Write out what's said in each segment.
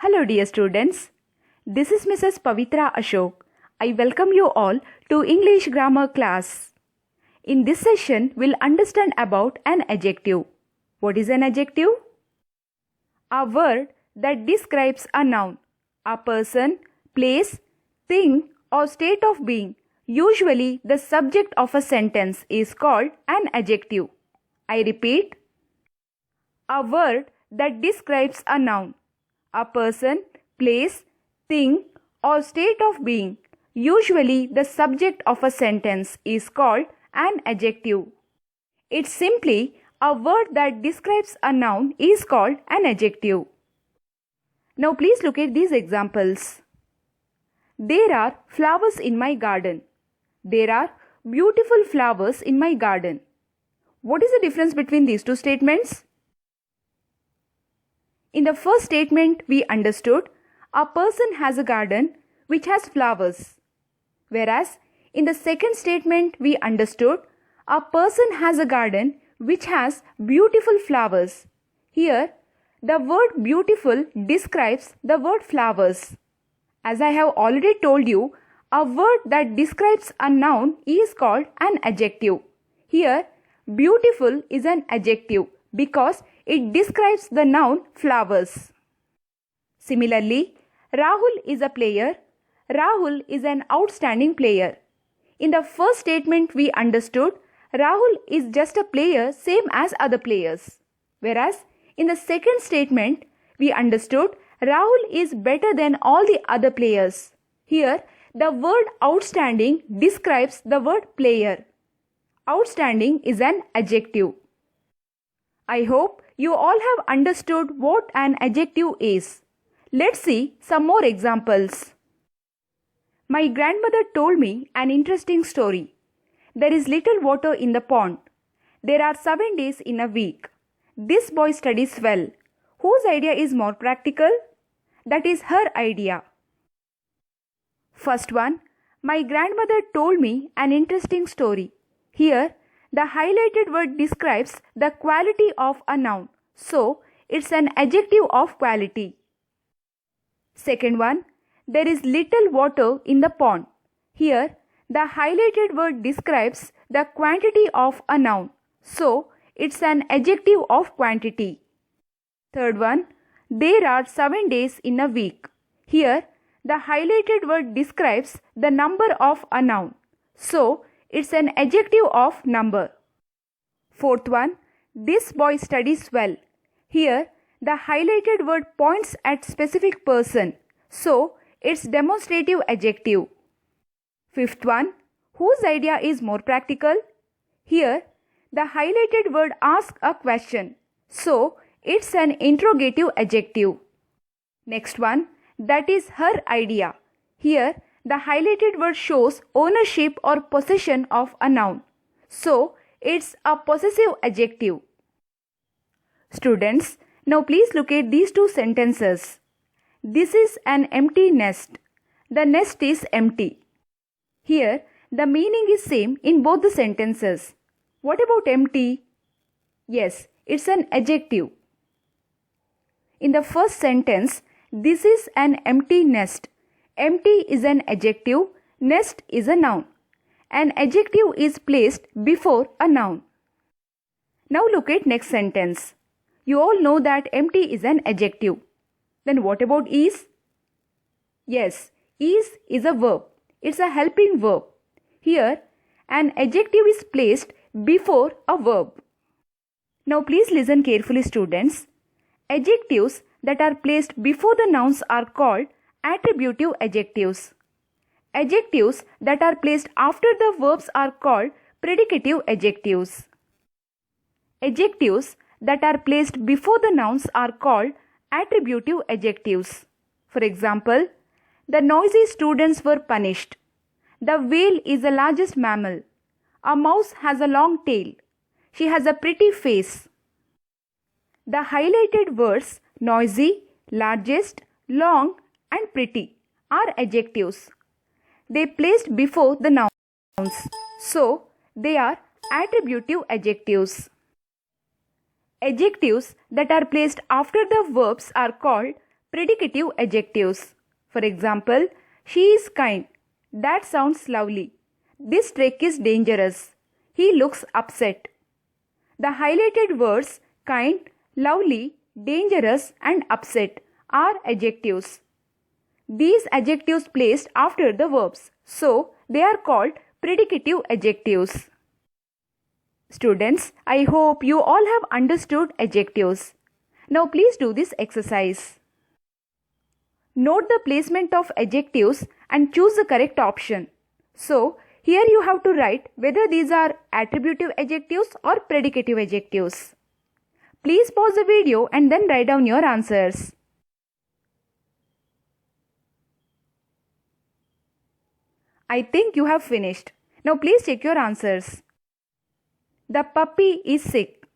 Hello dear students, this is Mrs. Pavitra Ashok. I welcome you all to English grammar class. In this session, we'll understand about an adjective. What is an adjective? A word that describes a noun, a person, place, thing or state of being. Usually the subject of a sentence is called an adjective. I repeat, a word that describes a noun, a person, place, thing or state of being. Usually the subject of a sentence is called an adjective. It's simply a word that describes a noun is called an adjective. Now please look at these examples. There are flowers in my garden. There are beautiful flowers in my garden. What is the difference between these two statements? In the first statement, we understood a person has a garden which has flowers. Whereas, in the second statement, we understood a person has a garden which has beautiful flowers. Here, the word beautiful describes the word flowers. As I have already told you, a word that describes a noun is called an adjective. Here, beautiful is an adjective because it describes the noun flowers. Similarly, Rahul is a player. Rahul is an outstanding player. In the first statement, we understood Rahul is just a player same as other players. Whereas, in the second statement, we understood Rahul is better than all the other players. Here, the word outstanding describes the word player. Outstanding is an adjective. I hope you all have understood what an adjective is. Let's see some more examples. My grandmother told me an interesting story. There is little water in the pond. There are 7 days in a week. This boy studies well. Whose idea is more practical? That is her idea. First one, my grandmother told me an interesting story. Here, the highlighted word describes the quality of a noun. So, it's an adjective of quality. Second one, there is little water in the pond. Here, the highlighted word describes the quantity of a noun. So, it's an adjective of quantity. Third one, there are 7 days in a week. Here, the highlighted word describes the number of a noun. So, it's an adjective of number. Fourth one, this boy studies well. Here, the highlighted word points at specific person. So, it's demonstrative adjective. Fifth one, whose idea is more practical? Here, the highlighted word asks a question. So, it's an interrogative adjective. Next one, that is her idea. Here, the highlighted word shows ownership or possession of a noun. So, it's a possessive adjective. Students, now please look at these two sentences. This is an empty nest. The nest is empty. Here, the meaning is same in both the sentences. What about empty? Yes, it's an adjective. In the first sentence, this is an empty nest. Empty is an adjective, nest is a noun. An adjective is placed before a noun. Now look at next sentence. You all know that empty is an adjective. Then what about is? Yes, is a verb. It's a helping verb. Here, an adjective is placed before a verb. Now please listen carefully, students. Adjectives that are placed before the nouns are called attributive adjectives. Adjectives that are placed after the verbs are called predicative adjectives. Adjectives that are placed before the nouns are called attributive adjectives. For example, the noisy students were punished. The whale is the largest mammal. A mouse has a long tail. She has a pretty face. The highlighted words noisy, largest, long and pretty are adjectives. They placed before the nouns. So, they are attributive adjectives. Adjectives that are placed after the verbs are called Predicative adjectives. For example, she is kind. That sounds lovely. This trek is dangerous. He looks upset. The highlighted words kind, lovely, dangerous and upset are adjectives. These adjectives placed after the verbs, so they are called predicative adjectives. Students, I hope you all have understood adjectives. Now please do this exercise. Note the placement of adjectives and choose the correct option. So, here you have to write whether these are attributive adjectives or predicative adjectives. Please pause the video and then write down your answers. I think you have finished. Now please check your answers. The puppy is sick.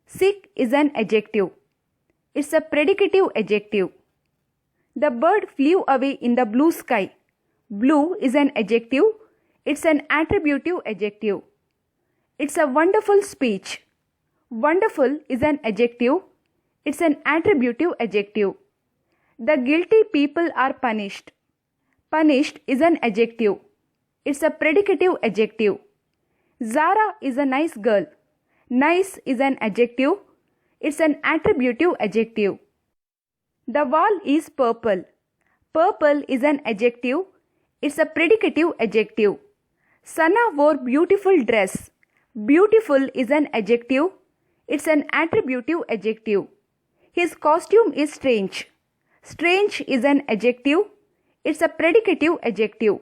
Sick is an adjective. It's a predicative adjective. The bird flew away in the blue sky. Blue is an adjective. It's an attributive adjective. It's a wonderful speech. Wonderful is an adjective. It's an attributive adjective. The guilty people are punished. Punished is an adjective. It's a predicative adjective. Zara is a nice girl. Nice is an adjective. It's an attributive adjective. The wall is purple. Purple is an adjective. It's a predicative adjective. Sana wore beautiful dress. Beautiful is an adjective. It's an attributive adjective. His costume is strange. Strange is an adjective. It's a predicative adjective.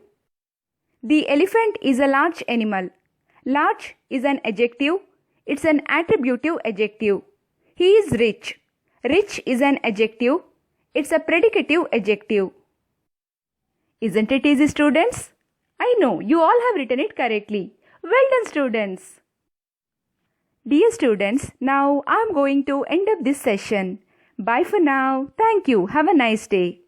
The elephant is a large animal. Large is an adjective. It's an attributive adjective. He is rich. Rich is an adjective. It's a predicative adjective. Isn't it easy, students? I know you all have written it correctly. Well done, students. Dear students, now I am going to end up this session. Bye for now. Thank you. Have a nice day.